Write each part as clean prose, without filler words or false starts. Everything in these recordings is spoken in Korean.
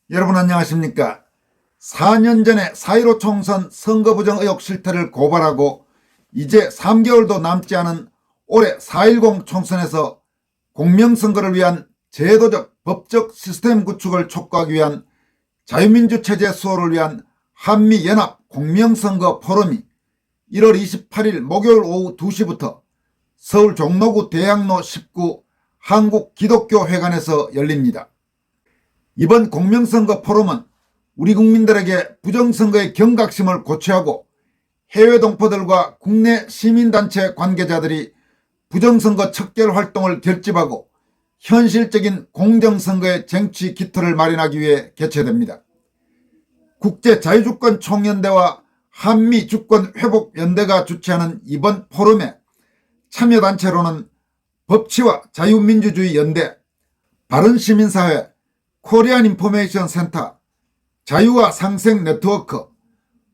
여러분 안녕하십니까? 4년 전에 4.15 총선 선거부정 의혹 실태를 고발하고 이제 3개월도 남지 않은 올해 4.10 총선에서 공명선거를 위한 제도적 법적 시스템 구축을 촉구하기 위한 자유민주체제 수호를 위한 한미연합 공명선거 포럼이 1월 28일 목요일 오후 2시부터 서울 종로구 대학로 19 한국기독교회관에서 열립니다. 이번 공명선거 포럼은 우리 국민들에게 부정선거의 경각심을 고취하고 해외 동포들과 국내 시민단체 관계자들이 부정선거 척결 활동을 결집하고 현실적인 공정선거의 쟁취 기틀을 마련하기 위해 개최됩니다. 국제자유주권총연대와 한미주권회복연대가 주최하는 이번 포럼에 참여단체로는 법치와 자유민주주의 연대, 바른시민사회, 코리안 인포메이션 센터, 자유와 상생 네트워크,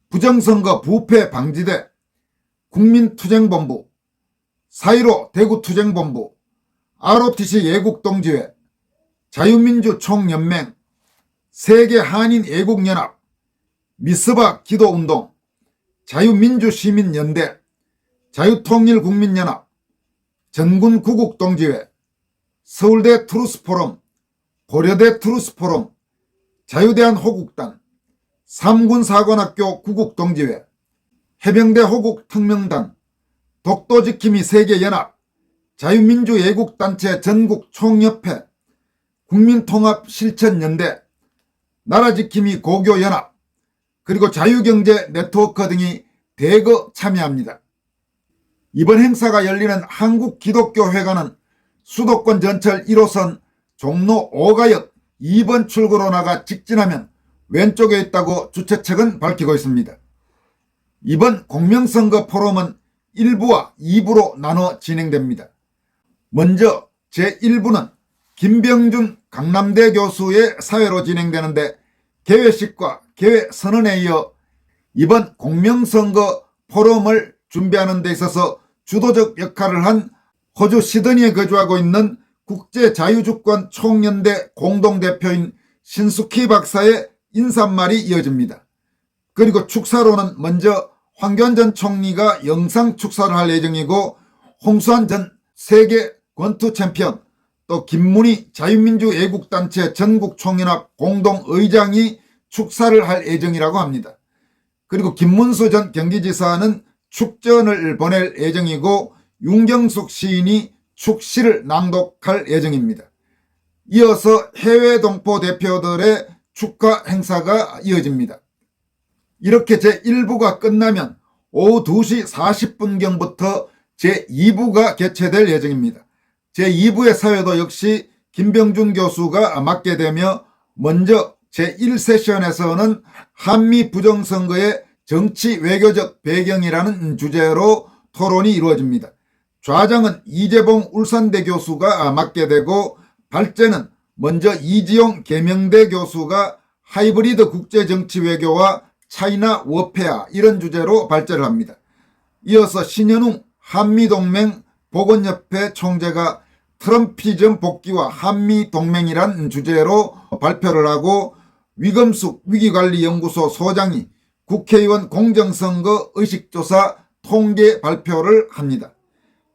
부정선거 부패 방지대, 국민투쟁본부, 4.15 대구투쟁본부, ROTC 예국동지회, 자유민주총연맹, 세계한인애국연합, 미스바 기도운동, 자유민주시민연대, 자유통일국민연합, 전군구국동지회, 서울대 트루스포럼, 고려대 트루스포럼, 자유대한호국단, 삼군사관학교 구국동지회, 해병대 호국특명단, 독도지킴이 세계연합, 자유민주애국단체 전국총협회, 국민통합실천연대, 나라지킴이 고교연합, 그리고 자유경제 네트워크 등이 대거 참여합니다. 이번 행사가 열리는 한국기독교회관은 수도권 전철 1호선 종로 5가역 2번 출구로 나가 직진하면 왼쪽에 있다고 주최 측은 밝히고 있습니다. 이번 공명선거 포럼은 1부와 2부로 나눠 진행됩니다. 먼저 제1부는 김병준 강남대 교수의 사회로 진행되는데 개회식과 개회선언에 이어 이번 공명선거 포럼을 준비하는 데 있어서 주도적 역할을 한 호주 시드니에 거주하고 있는 국제자유주권 총연대 공동대표인 신숙희 박사의 인사말이 이어집니다. 그리고 축사로는 먼저 황교안 전 총리가 영상 축사를 할 예정이고 홍수환 전 세계 권투 챔피언, 또 김문희 자유민주애국단체 전국총연합 공동의장이 축사를 할 예정이라고 합니다. 그리고 김문수 전 경기지사는 축전을 보낼 예정이고 윤경숙 시인이 축시를 낭독할 예정입니다. 이어서 해외 동포 대표들의 축하 행사가 이어집니다. 이렇게 제1부가 끝나면 오후 2시 40분경부터 제2부가 개최될 예정입니다. 제2부의 사회도 역시 김병준 교수가 맡게 되며 먼저 제1세션에서는 한미 부정선거의 정치 외교적 배경이라는 주제로 토론이 이루어집니다. 좌장은 이재봉 울산대 교수가 맡게 되고 발제는 먼저 이지용 계명대 교수가 하이브리드 국제정치 외교와 차이나 워페아 이런 주제로 발제를 합니다. 이어서 신현웅 한미동맹 보건협회 총재가 트럼피즘 복귀와 한미동맹이란 주제로 발표를 하고 위금숙 위기관리연구소 소장이 국회의원 공정선거 의식조사 통계 발표를 합니다.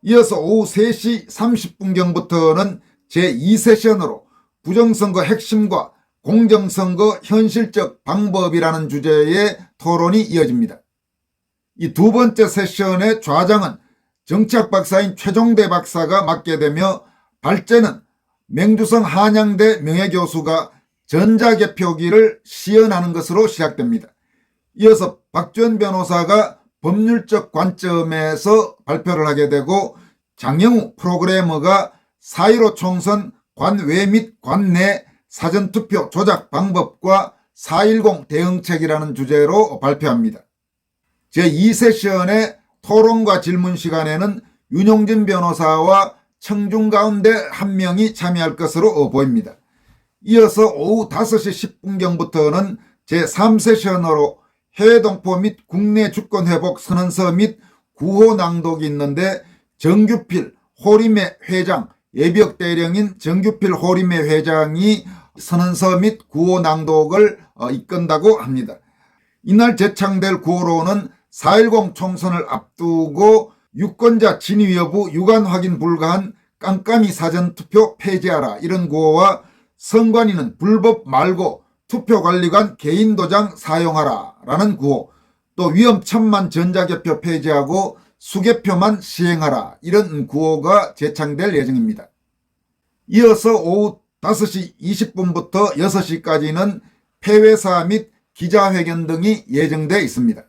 이어서 오후 3시 30분경부터는 제2세션으로 부정선거 핵심과 공정선거 현실적 방법이라는 주제의 토론이 이어집니다. 이 두 번째 세션의 좌장은 정치학 박사인 최종대 박사가 맡게 되며 발제는 맹주성 한양대 명예교수가 전자개표기를 시연하는 것으로 시작됩니다. 이어서 박주현 변호사가 법률적 관점에서 발표를 하게 되고 장영우 프로그래머가 4.15 총선 관외 및 관내 사전투표 조작 방법과 4.10 대응책이라는 주제로 발표합니다. 제2세션의 토론과 질문 시간에는 윤용진 변호사와 청중 가운데 한 명이 참여할 것으로 보입니다. 이어서 오후 5시 10분경부터는 제3세션으로 해외동포 및 국내 주권회복 선언서 및 구호 낭독이 있는데 정규필 호림의 회장, 예비역 대령인 정규필 호림의 회장이 선언서 및 구호 낭독을 이끈다고 합니다. 이날 제창될 구호로는 4.10 총선을 앞두고 유권자 진위 여부 유관 확인 불가한 깜깜이 사전투표 폐지하라, 이런 구호와 선관위는 불법 말고 투표관리관 개인도장 사용하라 라는 구호, 또 위험천만 전자개표 폐지하고 수개표만 시행하라, 이런 구호가 제창될 예정입니다. 이어서 오후 5시 20분부터 6시까지는 폐회사 및 기자회견 등이 예정되어 있습니다.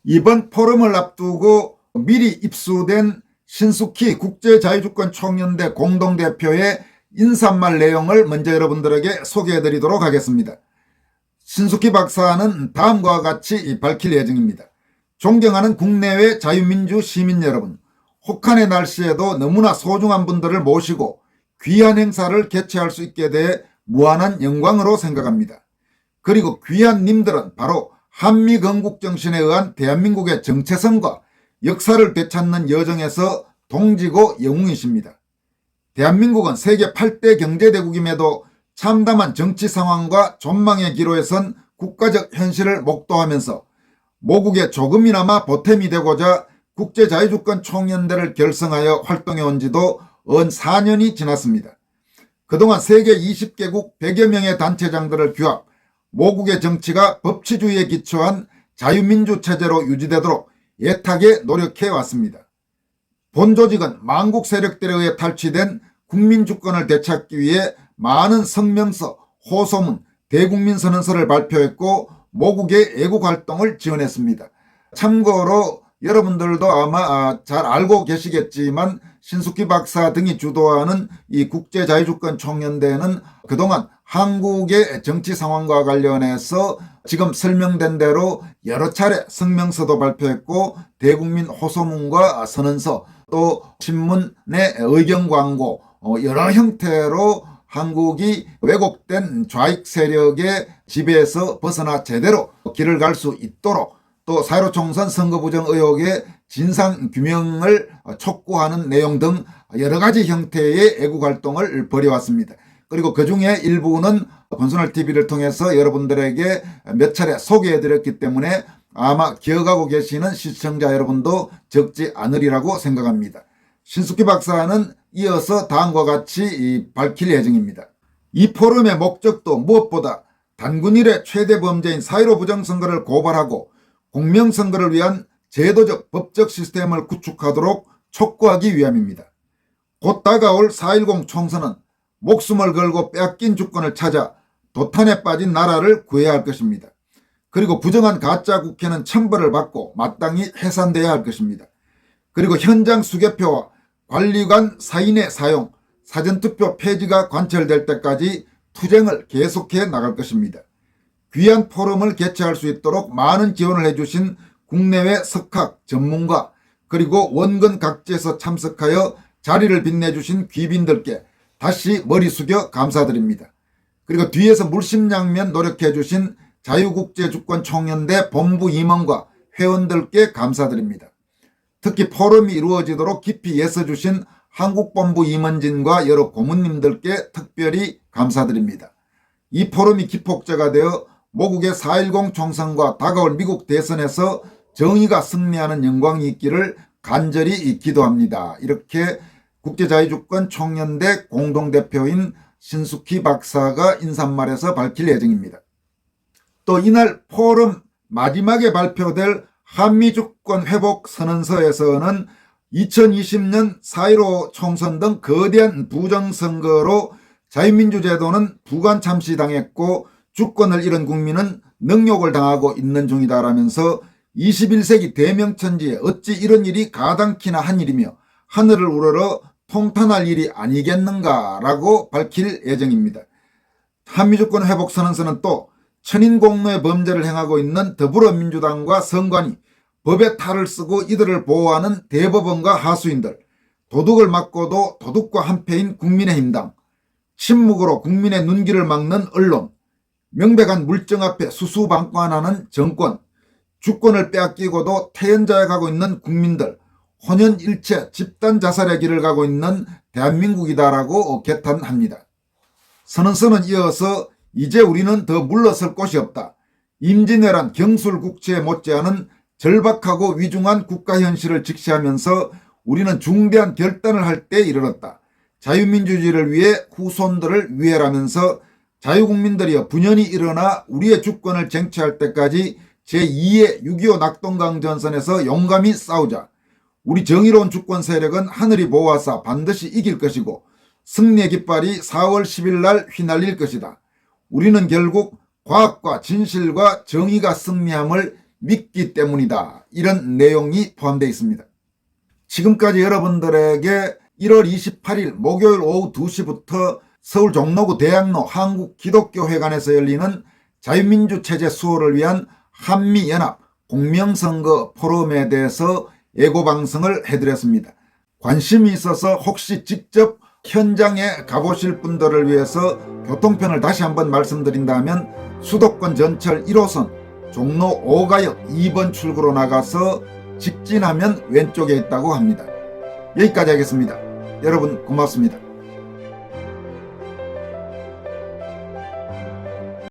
이번 포럼을 앞두고 미리 입수된 신숙희 국제자유주권총연대 공동대표의 인사말 내용을 먼저 여러분들에게 소개해드리도록 하겠습니다. 신숙희 박사는 다음과 같이 밝힐 예정입니다. 존경하는 국내외 자유민주 시민 여러분, 혹한의 날씨에도 너무나 소중한 분들을 모시고 귀한 행사를 개최할 수 있게 돼 무한한 영광으로 생각합니다. 그리고 귀한 님들은 바로 한미건국정신에 의한 대한민국의 정체성과 역사를 되찾는 여정에서 동지고 영웅이십니다. 대한민국은 세계 8대 경제대국임에도 참담한 정치 상황과 전망의 기로에 선 국가적 현실을 목도하면서 모국에 조금이나마 보탬이 되고자 국제자유주권총연대를 결성하여 활동해온 지도 언 4년이 지났습니다. 그동안 세계 20개국 100여 명의 단체장들을 규합, 모국의 정치가 법치주의에 기초한 자유민주 체제로 유지되도록 애타게 노력해 왔습니다. 본 조직은 망국 세력들에 의해 탈취된 국민주권을 되찾기 위해 많은 성명서, 호소문, 대국민선언서를 발표했고 모국의 애국활동을 지원했습니다. 참고로 여러분들도 아마 잘 알고 계시겠지만 신숙희 박사 등이 주도하는 이 국제자유주권총연대는 그동안 한국의 정치 상황과 관련해서 지금 설명된 대로 여러 차례 성명서도 발표했고 대국민 호소문과 선언서, 또 신문의 의견 광고, 여러 형태로 한국이 왜곡된 좌익 세력의 지배에서 벗어나 제대로 길을 갈 수 있도록, 또 4.15 총선 선거 부정 의혹의 진상규명을 촉구하는 내용 등 여러 가지 형태의 애국활동을 벌여왔습니다. 그리고 그중에 일부는 권순월TV를 통해서 여러분들에게 몇 차례 소개해드렸기 때문에 아마 기억하고 계시는 시청자 여러분도 적지 않으리라고 생각합니다. 신숙희 박사는 이어서 다음과 같이 밝힐 예정입니다. 이 포럼의 목적도 무엇보다 단군 이래 최대 범죄인 4.15 부정선거를 고발하고 공명선거를 위한 제도적 법적 시스템을 구축하도록 촉구하기 위함입니다. 곧 다가올 4.10 총선은 목숨을 걸고 빼앗긴 주권을 찾아 도탄에 빠진 나라를 구해야 할 것입니다. 그리고 부정한 가짜 국회는 처벌을 받고 마땅히 해산돼야 할 것입니다. 그리고 현장 수개표와 관리관 사인의 사용, 사전투표 폐지가 관철될 때까지 투쟁을 계속해 나갈 것입니다. 귀한 포럼을 개최할 수 있도록 많은 지원을 해주신 국내외 석학, 전문가, 그리고 원근 각지에서 참석하여 자리를 빛내주신 귀빈들께 다시 머리 숙여 감사드립니다. 그리고 뒤에서 물심양면 노력해주신 자유국제주권총연대 본부 임원과 회원들께 감사드립니다. 특히 포럼이 이루어지도록 깊이 애써주신 한국본부 임원진과 여러 고문님들께 특별히 감사드립니다. 이 포럼이 기폭제가 되어 모국의 4.10 총선과 다가올 미국 대선에서 정의가 승리하는 영광이 있기를 간절히 기도합니다. 이렇게 국제자유주권총연대 공동대표인 신숙희 박사가 인사말에서 밝힐 예정입니다. 또 이날 포럼 마지막에 발표될 한미주권 회복 선언서에서는 2020년 4.15 총선 등 거대한 부정선거로 자유민주제도는 부관 참시당했고 주권을 잃은 국민은 능욕을 당하고 있는 중이다라면서 21세기 대명천지에 어찌 이런 일이 가당키나 한 일이며 하늘을 우러러 통탄할 일이 아니겠는가라고 밝힐 예정입니다. 한미주권 회복선언서는 또 천인공노의 범죄를 행하고 있는 더불어민주당과 선관위, 법의 탈을 쓰고 이들을 보호하는 대법원과 하수인들, 도둑을 막고도 도둑과 한패인 국민의힘당, 침묵으로 국민의 눈길을 막는 언론, 명백한 물증 앞에 수수방관하는 정권, 주권을 빼앗기고도 태연자에 가고 있는 국민들, 혼연일체 집단 자살의 길을 가고 있는 대한민국이다라고 개탄합니다. 선언서는 이어서 이제 우리는 더 물러설 곳이 없다. 임진왜란 경술국치에 못지않은 절박하고 위중한 국가 현실을 직시하면서 우리는 중대한 결단을 할 때에 이르렀다. 자유민주주의를 위해 후손들을 위해라면서 자유국민들이여 분연히 일어나 우리의 주권을 쟁취할 때까지 제2의 6.25 낙동강전선에서 용감히 싸우자. 우리 정의로운 주권 세력은 하늘이 보호하사 반드시 이길 것이고 승리의 깃발이 4월 10일 날 휘날릴 것이다. 우리는 결국 과학과 진실과 정의가 승리함을 믿기 때문이다. 이런 내용이 포함되어 있습니다. 지금까지 여러분들에게 1월 28일 목요일 오후 2시부터 서울 종로구 대학로 한국기독교회관에서 열리는 자유민주체제 수호를 위한 한미연합 공명선거 포럼에 대해서 예고방송을 해드렸습니다. 관심이 있어서 혹시 직접 현장에 가보실 분들을 위해서 교통편을 다시 한번 말씀드린다면 수도권 전철 1호선 종로 5가역 2번 출구로 나가서 직진하면 왼쪽에 있다고 합니다. 여기까지 하겠습니다. 여러분 고맙습니다.